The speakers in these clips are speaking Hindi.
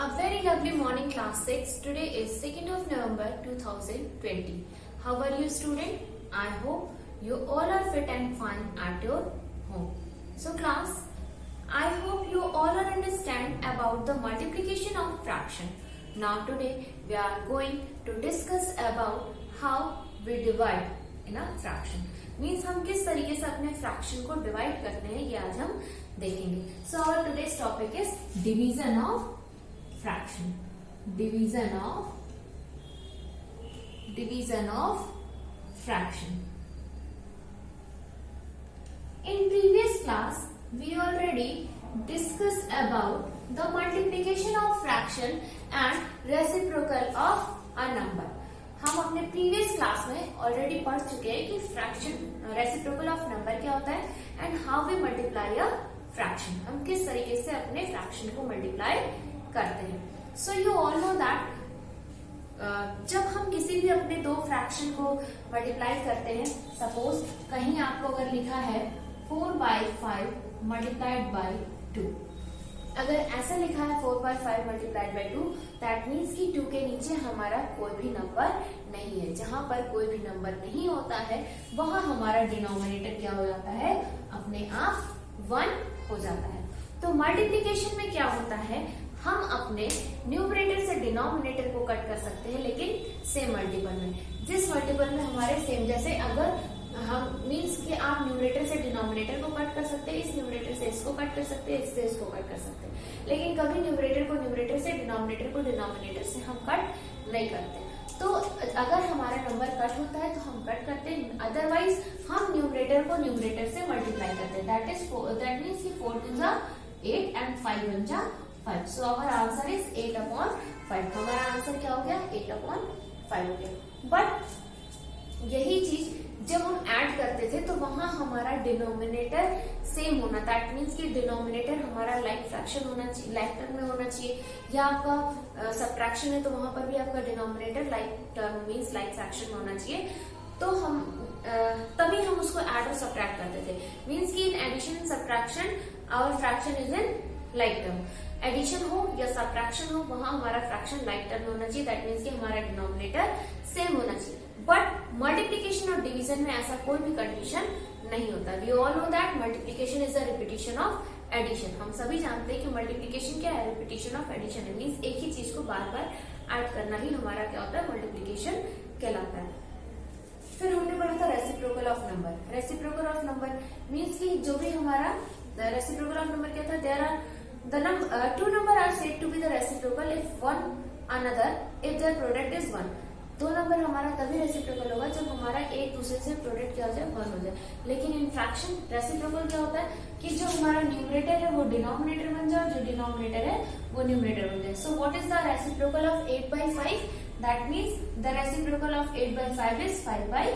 A very lovely morning, class 6. Today is 2nd of November 2020. How are you, student? I hope you all are fit and fine at your home. So class, I hope you all are understand about the multiplication of fraction. Now today we are going to discuss about how we divide in a fraction. Means हम किस तरीके से अपने fraction को divide करते हैं ये आज हम देखेंगे. So our today's topic is division of fraction. Division of fraction. In previous class we already discussed about the multiplication of fraction and reciprocal of a number. हम अपने प्रीवियस क्लास में ऑलरेडी पढ़ चुके हैं कि फ्रैक्शन रेसिप्रोकल ऑफ नंबर क्या होता है and how we multiply a fraction. हम किस तरीके से अपने फ्रैक्शन को मल्टीप्लाई करते हैं. So you all know that जब हम किसी भी अपने दो फ्रैक्शन को मल्टीप्लाई करते हैं, सपोज कहीं आपको अगर लिखा है 4/5 मल्टीप्लाइड बाई 2, अगर ऐसा लिखा है 4/5 मल्टीप्लाइड बाई 2, दैट मीन्स कि 2 के नीचे हमारा कोई भी नंबर नहीं है. जहां पर कोई भी नंबर नहीं होता है वहां हमारा डिनोमिनेटर क्या हो जाता है, अपने आप 1 हो जाता है. तो मल्टीप्लिकेशन में क्या होता है, हम अपने न्यूमरेटर से डिनोमिनेटर को कट कर सकते हैं, लेकिन सेम मल्टीपल में. जिस मल्टीपल में हमारे सेम, जैसे अगर हम मीन्स कि आप न्यूमरेटर से डिनोमिनेटर को कट कर सकते हैं, इस न्यूमरेटर से इसको कट कर सकते हैं, इससे इसको कट कर सकते हैं, लेकिन कभी न्यूमरेटर को न्यूमरेटर से, डिनोमिनेटर को डिनोमिनेटर से हम कट नहीं करते. तो अगर हमारा नंबर कट होता है तो हम कट करते हैं, अदरवाइज हम न्यूमरेटर को न्यूमरेटर से मल्टीप्लाई करते हैं. दैट मीन्स कि 4 2 जा 8 एंड 5 1 जा 5. So our answer is 8/5. हमारा आंसर क्या हो गया, 8/5 हो गया. बट यही चीज जब हम ऐड करते थे तो वहां हमारा डिनोमिनेटर सेम होना, दैट मीन्स कि डिनोमिनेटर हमारा लाइक फ्रैक्शन होना चाहिए, लाइक टर्म में होना चाहिए. या आपका सब्ट्रैक्शन है तो वहां पर भी आपका denominator like term means like fraction में होना चाहिए. तो हम तभी हम उसको ऐड और सब्ट्रैक्ट करते थे. मीन्स कि in addition and subtraction our fraction is in like term. Addition हो या सब्ट्रैक्शन हो वहां हमारा फ्रैक्शन लाइक टर्म में होना चाहिए, दैट मीन्स कि हमारा डिनोमिनेटर सेम होना चाहिए. बट मल्टीप्लिकेशन और डिवीजन में ऐसा कोई भी कंडीशन नहीं होता. We all know that multiplication is a repetition of addition. हम सभी जानते हैं कि मल्टीप्लिकेशन क्या है, रिपीटिशन ऑफ एडिशन है. मीन्स एक ही चीज को बार बार ऐड करना ही हमारा क्या होता है, मल्टीप्लिकेशन कहलाता है. फिर हमने पढ़ा था reciprocal of number. Reciprocal of number means कि जो भी हमारा रेसिप्रोकल ऑफ नंबर क्या था, there are two number are said to be the reciprocal if one another if their product is 1. दो नंबर हमारा तभी रेसिप्रोकल होगा जब हमारा एक दूसरे से प्रोडक्ट क्या हो जाए, 1 हो जाए. लेकिन इन फ्रैक्शन रेसिप्रोकल क्या होता है कि जो हमारा न्यूमरेटर है वो डिनोमिनेटर बन जाए और जो डिनोमिनेटर है वो न्यूमरेटर बन जाए. So what is the reciprocal of 8/5? That means the reciprocal of 8/5 is 5/8.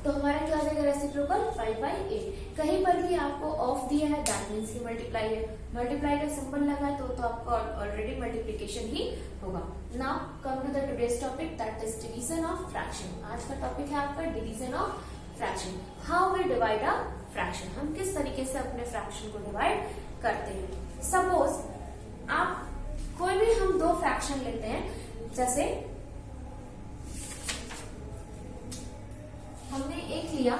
तो हमारा क्या हो जाएगा रेसिप्रोकल 5/8. कहीं पर भी आपको ऑफ दिया है दैट मीन्स की मल्टीप्लाई है. मल्टीप्लाई का सिंबल लगा है तो आपका ऑलरेडी मल्टीप्लिकेशन ही होगा. Now come to the today's topic, that is division of fraction. आज का टॉपिक है आपका division of fraction. How we divide a fraction. हम किस तरीके से अपने फ्रैक्शन को डिवाइड करते हैं. सपोज आप कोई भी हम दो फ्रैक्शन लेते हैं, जैसे हमने एक लिया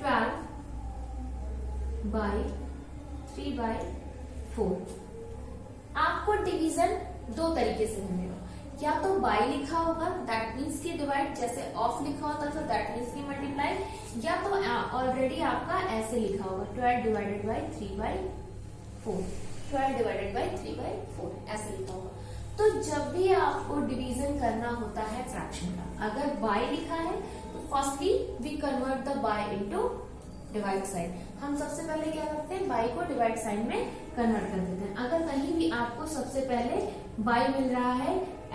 12/3/4. आपको डिवीजन दो तरीके से मिलेगा. या तो बाय लिखा होगा दैट मीन्स की डिवाइड, जैसे ऑफ लिखा होता था दैट मीन्स की मल्टीप्लाई, या तो ऑलरेडी आपका ऐसे लिखा होगा 12/3/4. 12/3/4 ऐसे लिखा होगा. तो जब भी आपको डिवीजन करना होता है फ्रैक्शन का, अगर बाय लिखा है तो firstly we convert the by into divide sign. हम सबसे पहले क्या करते हैं, बाय को डिवाइड साइन में कन्वर्ट कर देते हैं. अगर कहीं भी आपको सबसे पहले बाय मिल रहा है,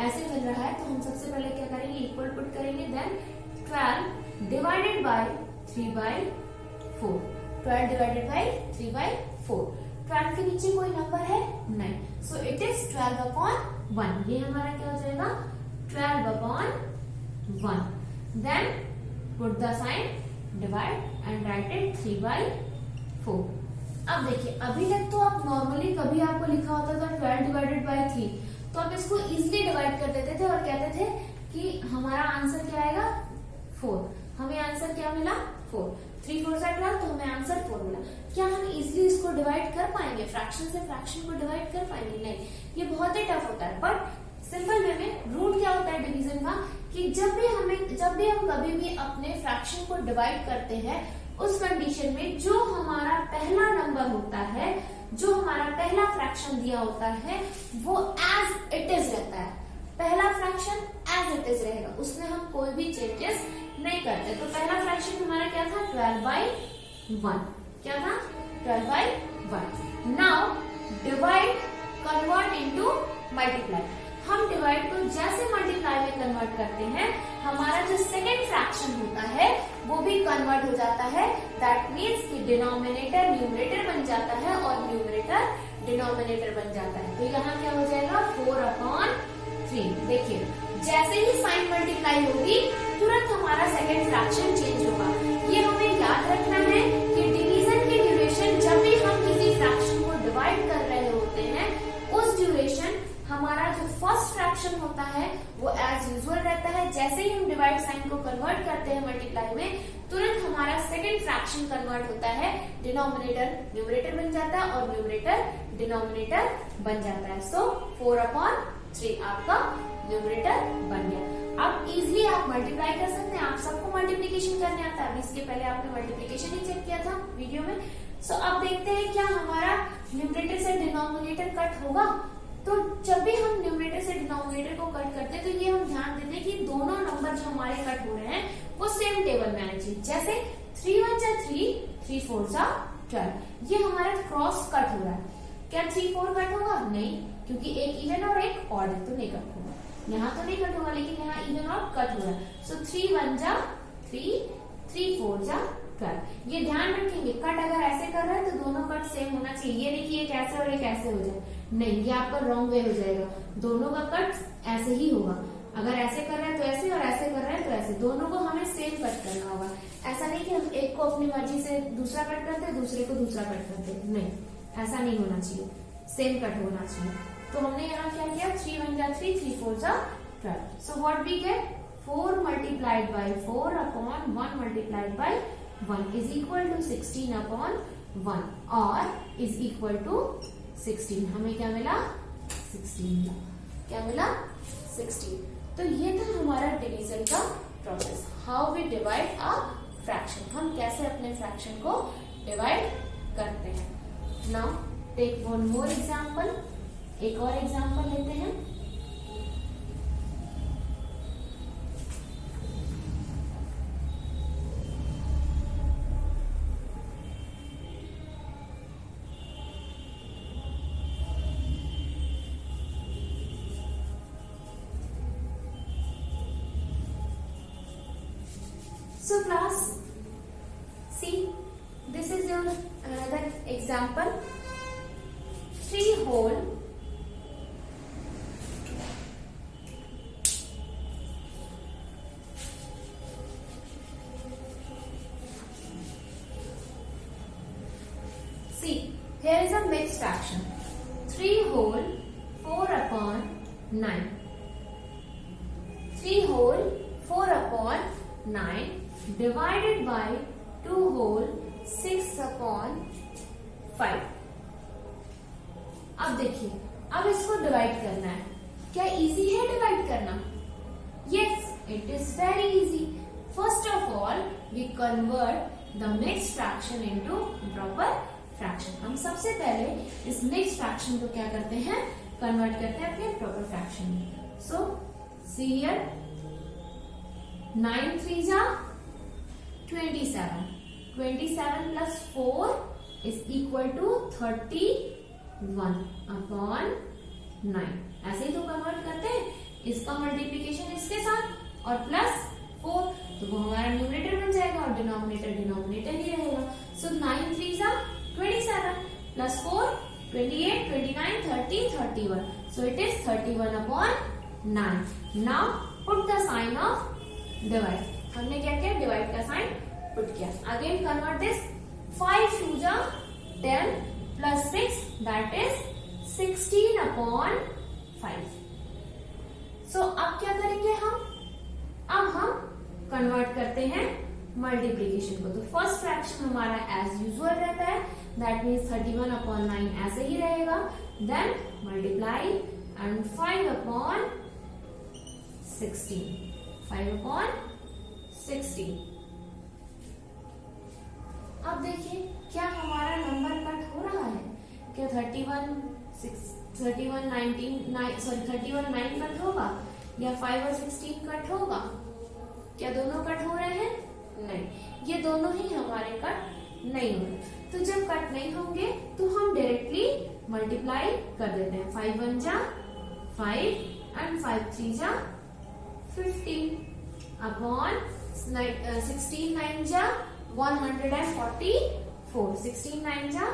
ऐसे मिल रहा है, तो हम सबसे पहले क्या करेंगे, इक्वल पुट करेंगे, then 12 divided by 3/4. 12 divided by 3/4. 12 के नीचे कोई नंबर है नहीं, सो इट इज 12/1. ये हमारा क्या हो जाएगा 12/1. Then put the sign divide and write it 3/4. अब देखिए, अभी तक तो आप नॉर्मली कभी आपको लिखा होता था 3, तो हम इसको इजिली डिवाइड कर देते थे और कहते थे कि हमारा आंसर क्या आएगा 4। हमें आंसर क्या मिला 4। 3 4 12, तो हमें आंसर 4 मिला। क्या हम इजिली इसको डिवाइड कर पाएंगे, फ्रैक्शन से फ्रैक्शन को डिवाइड कर पाएंगे? नहीं, ये बहुत ही टफ होता है। बट सिंपल वे में रूल क्या होता है डिवीजन का, कि जब भी हम कभी भी अपने फ्रैक्शन को डिवाइड करते हैं, उस कंडीशन में जो हमारा पहला नंबर होता है, जो हमारा पहला फ्रैक्शन दिया होता है, वो एज इट इज रहता है। पहला फ्रैक्शन एज इट इज रहेगा, उसमें हम कोई भी चेंजेस नहीं करते। तो पहला फ्रैक्शन हमारा क्या था 12/1। क्या था 12/1। Now divide convert into multiply. हम डिवाइड को जैसे मल्टीप्लाई में कन्वर्ट करते हैं, हमारा जो सेकेंड फ्रैक्शन होता है वो भी कन्वर्ट हो जाता है। दैट मीन्स कि डिनोमिनेटर न्यूमरेटर बन जाता है और न्यूमरेटर डिनोमिनेटर बन जाता है। तो यहाँ क्या हो जाएगा 4/3। देखिए जैसे ही साइन मल्टीप्लाई होगी, तुरंत हमारा सेकेंड फ्रैक्शन चेंज होगा। ये हमें याद रखना है कि डिवीजन की ड्यूरेशन, जब भी हम किसी फ्रैक्शन को डिवाइड कर रहे होते हैं, उस ड्यूरेशन हमारा जो फर्स्ट फ्रैक्शन होता है वो एज यूजुअल रहता है। जैसे ही हम डिवाइड साइन को कन्वर्ट करते हैं मल्टीप्लाई में, तुरंत हमारा सेकेंड फ्रैक्शन कन्वर्ट होता है। डिनोमिनेटर न्यूमरेटर बन जाता है और न्यूमरेटर डिनोमिनेटर बन जाता है। सो 4/3 आपका न्यूमरेटर बन गया। अब इजिली आप मल्टीप्लाई कर सकते हैं। आप सबको मल्टीप्लीकेशन करने आता है। अभी इसके पहले आपने मल्टीप्लीकेशन ही चेक किया था वीडियो में। सो अब देखते हैं क्या हमारा न्यूमरेटर से डिनोमिनेटर कट होगा। तो जब भी हम न्यूमरेटर से डिनोमिनेटर को कट करते हैं, तो ये हम ध्यान देते हैं कि दोनों नंबर जो हमारे कट हो रहे हैं वो सेम टेबल में आने चाहिए। जैसे 3 1 जा 3, 3 4 जा 12, ये हमारा क्रॉस कट हो रहा है। क्या 3 4 कट होगा? नहीं, क्योंकि एक इवन और एक ऑड है, तो नहीं कट होगा। यहाँ तो नहीं कट होगा, लेकिन यहाँ इवन और कट हो रहा है। सो 3 1 जा 3, 3 4 जा 12। ये ध्यान रखेंगे, कट अगर ऐसे कर रहा है तो दोनों कट सेम होना चाहिए। ये नहीं कि एक ऐसे और एक ऐसे हो जाए, नहीं, ये आपका रॉन्ग वे हो जाएगा। दोनों का कट ऐसे ही होगा। अगर ऐसे कर रहे हैं तो ऐसे और ऐसे कर रहे हैं तो ऐसे, दोनों को हमें सेम कट करना होगा। ऐसा नहीं कि हम एक को अपनी मर्जी से दूसरा कट करते हैं, दूसरे को दूसरा कट करते हैं, नहीं, ऐसा नहीं होना चाहिए, सेम कट होना चाहिए। तो हमने यहाँ क्या किया 3 1 जा 3, 3 4 जा 12। So what we get 4 multiplied by 4/1 multiplied by 1 is equal to 16/1 और is equal to 16। हमें क्या मिला 16 मिला। क्या मिला 16। तो ये था हमारा डिवीजन का process, how we divide a fraction. हम कैसे अपने फ्रैक्शन को डिवाइड करते हैं। Now take one more example. एक और एग्जाम्पल लेते हैं। So class, see, this is your another example. 3 whole see, here is a mixed fraction. 3 whole 4/9. 3 whole 4/9 divided by 2 whole 6/5। अब देखिए, अब इसको डिवाइड करना है। क्या इजी है डिवाइड करना? Yes, it is very easy. First of all we convert the mixed fraction into proper fraction. हम सबसे पहले इस मिक्स्ड फ्रैक्शन को क्या करते हैं, कन्वर्ट करते हैं अपने प्रॉपर फ्रैक्शन में। सो सी हियर 9 3 जा 27, 27 plus 4 is equal to 31/9। ऐसे ही तो कन्वर्ट करते हैं, इसका मल्टीप्लीकेशन इसके साथ और प्लस 4, तो वो हमारा न्यूमरेटर बन जाएगा और डिनोमिनेटर डिनोमिनेटर ही रहेगा। सो 9 3 जा 27 plus 4 28, 29, 30, 31। So it is 31/9। Now put the sign of divide। हमने क्या किया, डिवाइड का साइन पुट किया। Again convert this 5 2 10 plus 6 that is 16/5। सो अब क्या करेंगे अब हम कन्वर्ट करते हैं मल्टीप्लीकेशन को। तो फर्स्ट फ्रैक्शन हमारा एज यूजुअल रहता है, दैट मीन्स 31/9 ऐसे ही रहेगा। Then multiply and 5/16, 5/16। अब देखिए क्या हमारा नंबर कट हो रहा है, क्या 31/9 कट होगा या 5 और 16 कट होगा? क्या दोनों कट हो रहे हैं? नहीं, ये दोनों ही हमारे कट नहीं होंगे। तो जब कट नहीं होंगे तो हम डायरेक्टली मल्टीप्लाई कर देते हैं। 5 1 जा 5 एंड 5 3 जा 15 अपॉन 16 9 जा 144, 16 9 जा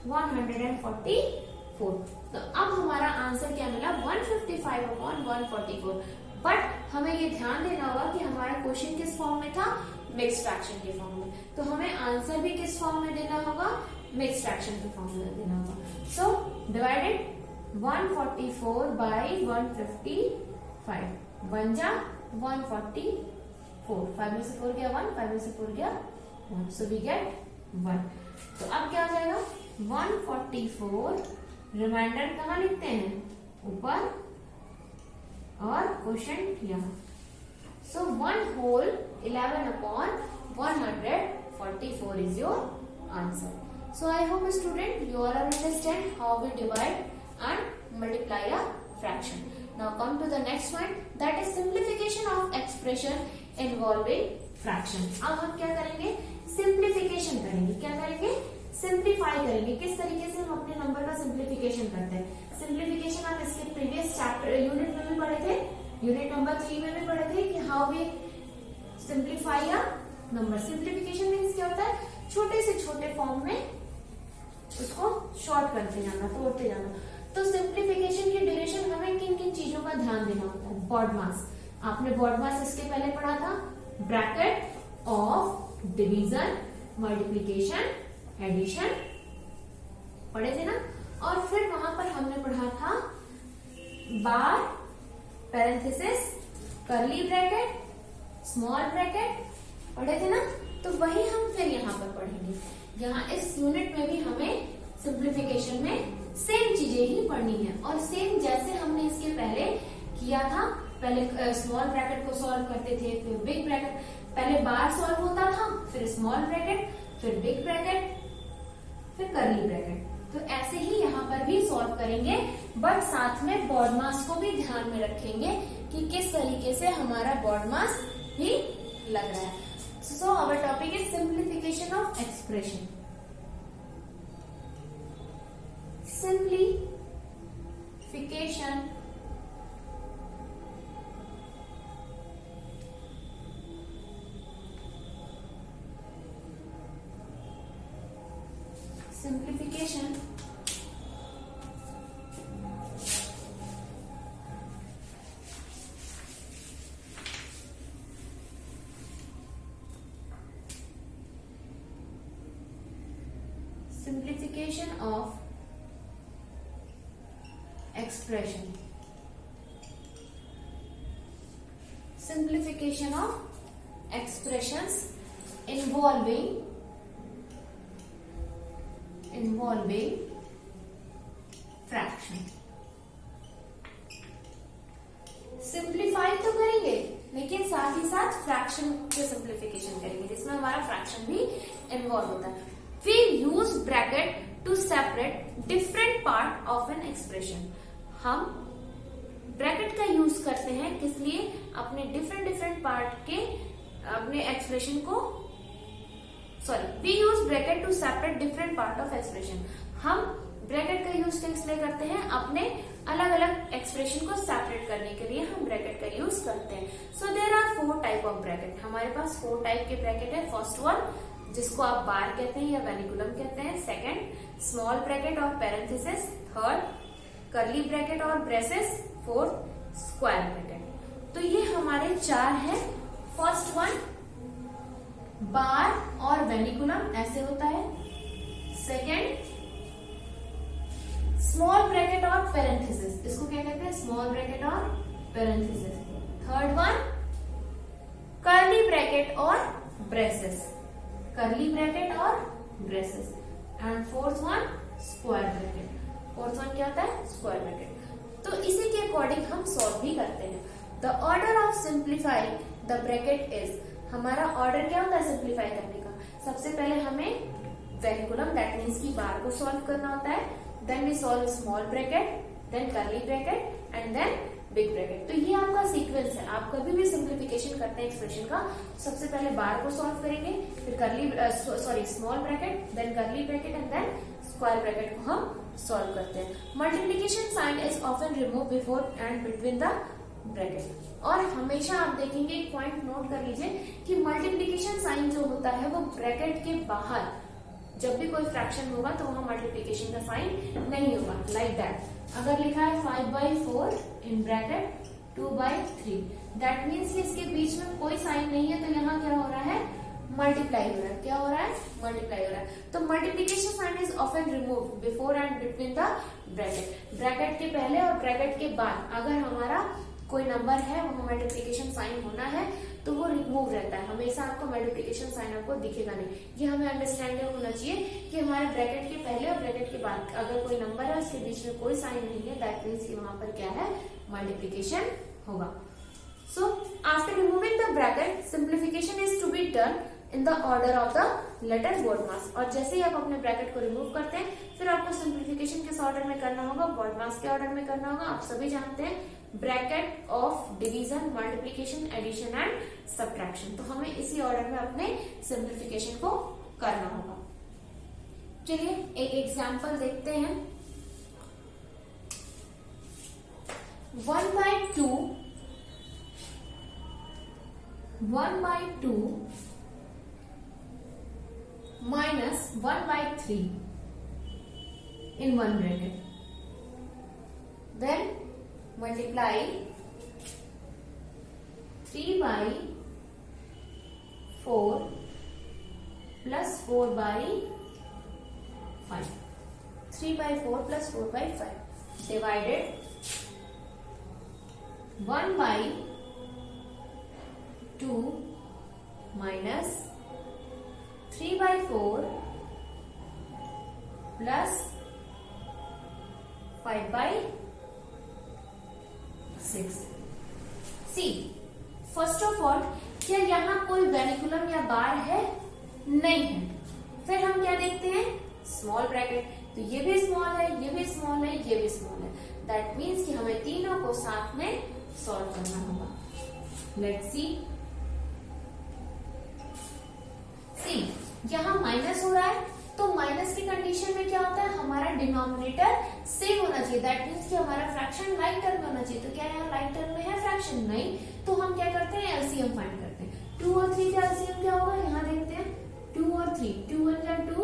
144। तो अब हमारा आंसर क्या मिला? 155/144। बट हमें ये ध्यान देना होगा कि हमारा क्वेश्चन किस फॉर्म में था? मिक्स्ड फ्रैक्शन के फॉर्म में। तो हमें आंसर भी किस फॉर्म में देना होगा? मिक्स्ड फ्रैक्शन के फॉर्म में देना होगा। सो डिवाइडेड 144/155, 1 जा 144, 5 में से 4 गया 1, 5 में से 4 गया 1, सो वी गेट 1। तो अब क्या हो जाएगा? 144, रिमाइंडर कहाँ लिखते हैं? ऊपर, और क्वोशिएंट यहाँ। सो 1 whole 11/144 is your answer. So I hope student you all understand how we divide and multiply a fraction. Now come to the next one, that is simplification of expression involving fraction. अब हम क्या करेंगे? सिंप्लीफिकेशन करेंगे। क्या करेंगे? सिंप्लीफाई करेंगे। किस तरीके से हम अपने नंबर का सिंप्लीफिकेशन करते हैं? सिंप्लीफिकेशन आप इसके प्रीवियस चैप्टर यूनिट में भी पढ़े थे, यूनिट नंबर 3 में भी पढ़े थे कि how we simplify a number. Simplification means क्या होता है? छोटे से छोटे फॉर्म में उसको शॉर्ट करते जाना, तोड़ते जाना। तो सिंप्लीफिकेशन की ड्यूरेशन हमें किन किन चीजों का ध्यान देना होता है? BODMAS, आपने BODMAS इसके पहले पढ़ा था, bracket of division, multiplication, addition पढ़े थे ना। और फिर वहां पर हमने पढ़ा था bar, parenthesis, curly bracket, small bracket पढ़े थे ना। तो वही हम फिर यहाँ पर पढ़ेंगे। यहाँ इस यूनिट में भी हमें सिंप्लीफिकेशन में सेम चीजें ही पढ़नी है, और सेम जैसे हमने इसके पहले किया था। पहले स्मॉल ब्रैकेट को सॉल्व करते थे, फिर बिग ब्रैकेट, पहले बार सॉल्व होता था, फिर स्मॉल ब्रैकेट, फिर बिग ब्रैकेट, फिर कर्ली ब्रैकेट। तो ऐसे ही यहाँ पर भी सॉल्व करेंगे, बट साथ में BODMAS को भी ध्यान में रखेंगे कि किस तरीके से हमारा BODMAS भी लग रहा है। So our topic is simplification of expression. Simplification simplification of expression. Simplification of expressions involving fraction. Simplify तो करेंगे, लेकिन साथ ही साथ फ्रैक्शन के सिंप्लीफिकेशन करेंगे, जिसमें हमारा फ्रैक्शन भी इन्वॉल्व होता है। We use bracket to separate different part of an expression. हम ब्रैकेट का यूज करते हैं किस लिए? अपने डिफरेंट पार्ट के अपने एक्सप्रेशन को, we use bracket to separate different part of expression. हम ब्रैकेट का यूज किस लिए करते हैं? अपने अलग अलग एक्सप्रेशन को सेपरेट करने के लिए हम ब्रैकेट का यूज करते हैं। So there are 4 type of bracket. हमारे पास 4 टाइप के ब्रैकेट है। फर्स्ट वन जिसको आप बार कहते हैं या वेनिकुलम कहते हैं, सेकंड स्मॉल ब्रैकेट और पैरेंथेसिस, थर्ड कर्ली ब्रैकेट और ब्रेसेस, फोर्थ स्क्वायर ब्रैकेट। तो ये हमारे 4 है। फर्स्ट वन बार और वेनिकुलम ऐसे होता है, सेकंड स्मॉल ब्रैकेट और पेरेंथेसिस, इसको क्या कहते हैं, स्मॉल ब्रैकेट और parenthesis. Third one curly bracket और ब्रेसेस, कर्ली ब्रैकेट और braces. And fourth one square bracket, fourth one क्या होता है, स्क्वायर ब्रैकेट। तो इसी के अकॉर्डिंग हम सॉल्व भी करते हैं। The order of simplifying the bracket is, हमारा ऑर्डर क्या होता है सिंप्लीफाई करने का, सबसे पहले हमें वेरिकुलम दैट मीन्स की बार को सॉल्व करना होता है, then we solve small bracket, then curly bracket and then big bracket. तो ये आपका सीक्वेंस है, आप कभी भी सिंप्लीफिकेशन करते हैं एक्सप्रेशन का, सबसे पहले बार को सॉल्व करेंगे, फिर curly small bracket, then curly bracket and then square bracket को हम सॉल्व करते हैं। Multiplication sign is often remove before and between the bracket. और हमेशा आप देखेंगे, एक पॉइंट नोट कर लीजिए कि मल्टीप्लीकेशन साइन जो होता है वो ब्रैकेट के बाहर, जब भी कोई फ्रैक्शन होगा तो वहां मल्टीप्लीकेशन का साइन नहीं होगा, लाइक दैट। अगर लिखा है 5/4 इन ब्रैकेट 2/3, दैट मीन्स इसके बीच में कोई साइन नहीं है, तो यहाँ क्या हो रहा है, मल्टीप्लाई हो रहा है। क्या हो रहा है, मल्टीप्लाई हो रहा है। तो multiplication sign is often remove before and between the bracket, bracket के पहले और ब्रैकेट के बाद अगर हमारा कोई नंबर है वहां मल्टीप्लीकेशन साइन होना है तो वो रिमूव रहता है, हमेशा आपको मल्टीप्लीकेशन साइन आपको दिखेगा नहीं। ये हमें अंडरस्टैंडिंग होना चाहिए कि हमारे ब्रैकेट के पहले और ब्रैकेट के बाद अगर कोई नंबर है उसके बीच में कोई साइन नहीं है, दैट मीन्स कि वहां पर क्या है, मल्टीप्लीकेशन होगा। So after removing the bracket simplification is to be done in the order of the letter BODMAS। और जैसे ही आप अपने ब्रैकेट को रिमूव करते हैं फिर आपको सिंप्लीफिकेशन किस ऑर्डर में करना होगा, BODMAS के ऑर्डर में करना होगा। आप सभी जानते हैं bracket of division, multiplication, addition and subtraction, तो हमें इसी ऑर्डर में अपने सिंप्लीफिकेशन को करना होगा। चलिए एक एग्जाम्पल देखते हैं। 1/2 minus 1/3 in one bracket, then multiply 3/4 plus 4/5, 3/4 plus 4/5 divided 1/2 minus 3/4 plus 5/6। See first of all, क्या यहाँ कोई वेरिकुलम या बार है, नहीं है। फिर हम क्या देखते हैं, स्मॉल ब्रैकेट, तो ये भी स्मॉल है, ये भी स्मॉल है, ये भी स्मॉल है, दैट मीन्स कि हमें तीनों को साथ में सॉल्व करना होगा। लेट्स सी, यहाँ माइनस हो रहा है, तो माइनस की कंडीशन में क्या होता है, हमारा डिनोमिनेटर सेम होना चाहिए, दैट मीन्स कि हमारा फ्रैक्शन लाइक टर्म में होना चाहिए। तो क्या यहाँ लाइक टर्म में है फ्रैक्शन, नहीं, तो हम क्या करते हैं, एलसीएम फाइंड करते हैं। 2 और 3 का एलसीएम क्या होगा, यहाँ देखते हैं, 2 और 3, 2 1 जा 2,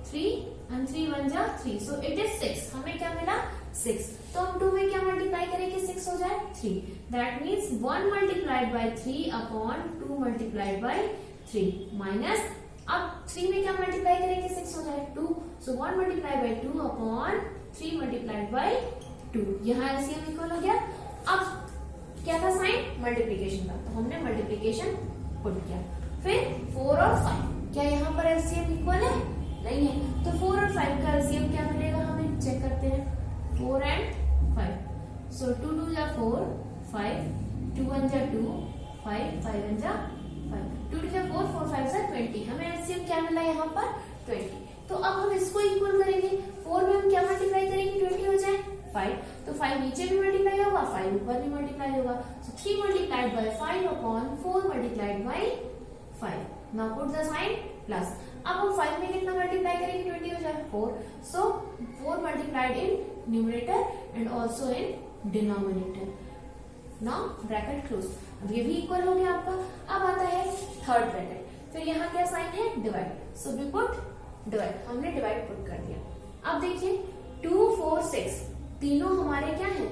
3 and 3 1 जा 3, so it is 6। हमें क्या मिला, 6। तो हम 2 में क्या मल्टीप्लाई करेंगे, 6 हो जाए 3, that means 1 multiplied by 3 upon 2 multiplied by 3 minus, अब 3 में क्या मल्टीप्लाई करेंगे, 6 हो जाए 2, सो 1 multiplied by 2 upon 3 multiplied by 2, यहाँ एलसीएम इक्वल हो गया। अब क्या था साइन, मल्टीप्लीकेशन का, तो हमने मल्टीप्लीकेशन पुट किया। फिर 4 और 5, क्या यहाँ पर एलसीएम इक्वल है, नहीं है, तो 4 और 5 का एलसीएम क्या मिलेगा, हमें चेक करते हैं, 4 and 5, सो 2 2 जा 4, 5, 2 1 जा 2, 5 5 1 जा 5, 2 2 जा 4, 4 5 जा 20, हमें एलसीएम क्या मिला यहाँ पर 20। तो अब हम इसको इक्वल करेंगे, 4 में हम क्या मल्टीप्लाई करेंगे, 20 हो जाए 5, तो 5 नीचे भी मल्टीप्लाई होगा, 5 ऊपर भी मल्टीप्लाई होगा, so 3 multiplied by 5 upon 4 multiplied by 5, now put the sign plus. अब हम 5 में कितना मल्टीप्लाई करेंगे, 20 हो जाए 4, सो 4 multiplied in numerator and also in denominator। Now bracket close, अब ये भी इक्वल हो गया आपका। अब आता है थर्ड ब्रैकेट, फिर यहाँ क्या साइन है, divide, so we put divide, हमने डिवाइड पुट कर दिया। अब देखिए 2 4 6 तीनों हमारे क्या है,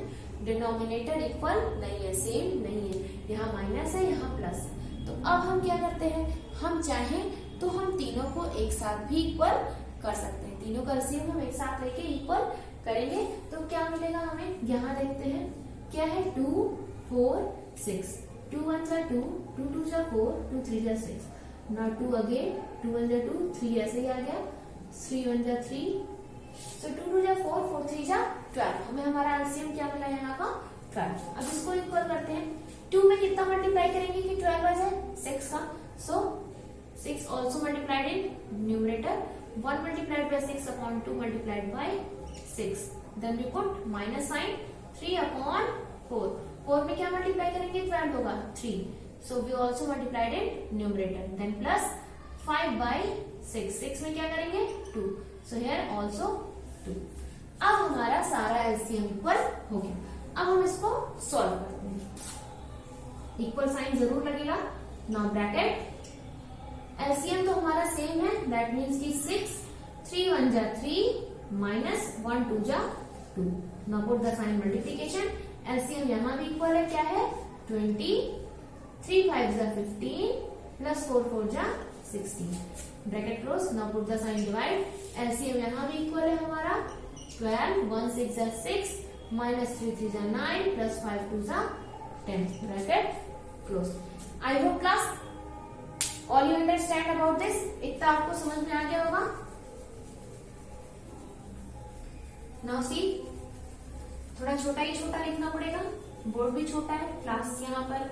डिनोमिनेटर इक्वल नहीं है, सेम नहीं है, यहाँ माइनस है, यहाँ प्लस है। तो अब हम क्या करते हैं, हम चाहें तो हम तीनों को एक साथ भी इक्वल कर सकते हैं, तीनों का एलसीएम हम एक साथ लेके इक्वल करेंगे तो क्या मिलेगा हमें, यहाँ देखते हैं क्या है 2 4 6, 2 1 जा 2, 2 2 जा 4, 2 3 जा 6, now 2 again, 2 1 जा 2, 3 ऐसे ही आ गया, 3 1 जा 3, so 2 2 जा 4, 4 3 जा 12, हमें हमारा एलसीएम क्या मिला यहाँ का 12। अब इसको इक्वल करते हैं, 2 में कितना मल्टीप्लाई करेंगे कि 12 आ जाए 6 का, so 6 also multiplied in numerator, 1 multiplied by 6 upon 2 multiplied by 6, then we put minus sign, 3 upon 4, 4 में क्या मल्टीप्लाई करेंगे 12 होगा 3, so we also multiplied in numerator, then plus 5 by 6, 6 में क्या करेंगे 2, so here also 2। अब हमारा सारा एलसीएम इक्वल हो गया। अब हम इसको सॉल्व करते हैं, इक्वल साइन जरूर लगेगा, नाउ ब्रैकेट, एलसीएम तो हमारा सेम है, दैट मीन्स कि 6, 3 1 जा 3 माइनस 1 2 जा 2, now put the sign multiplication, LCM यहाँ भी इक्वल है, क्या है 20, 3 5 जा 15 प्लस 4 4 जा 16, bracket close, now put the sign divide, LCM यहाँ भी इक्वल है हमारा 12, 1 6 जा 6 माइनस 3 3 जा 9 प्लस 5 2 जा 10, bracket close. I hope class all you understand about this, इतना आपको समझ में आ गया होगा। नाउ सी, थोड़ा छोटा ही छोटा लिखना पड़ेगा, बोर्ड भी छोटा है, क्लास यहाँ पर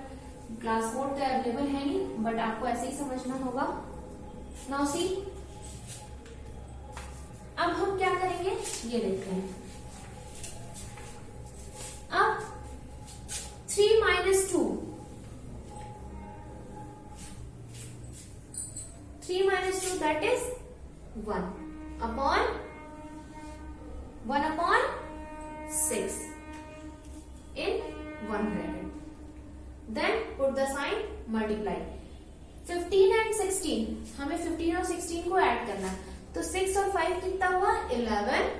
क्लास बोर्ड तो अवेलेबल है नहीं, बट आपको ऐसे ही समझना होगा। नाउ सी, अब हम क्या करेंगे ये देखते हैं। अब 3 minus 2, 3 minus 2 that is 1 upon 6 in 1 bracket, then put the sign multiply, 15 and 16, हमें 15 और 16 को ऐड करना, तो 6 और 5 कितना हुआ 11,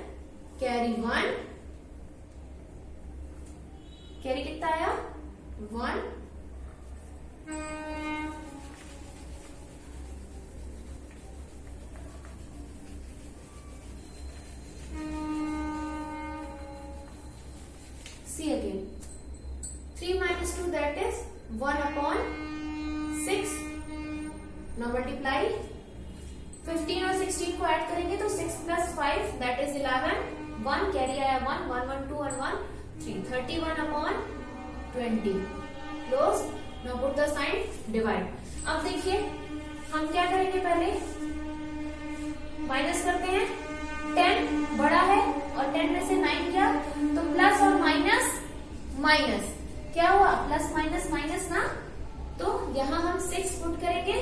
कैरी 1, कैरी कितना आया 1, see again, 3 minus 2 that is 1 upon 6, now multiply, 15 और 16 को ऐड करेंगे तो 6 plus 5 that is 11, 1 कैरी आया 1, 1 1 2 and 1 3, 31 upon 20, close, now put the sign divide। अब देखिए हम क्या करेंगे, पहले माइनस करते हैं, 10 बड़ा है और 10 में से 9 गया तो प्लस और माइनस माइनस, क्या हुआ प्लस माइनस माइनस ना, तो यहाँ हम 6 पुट करेंगे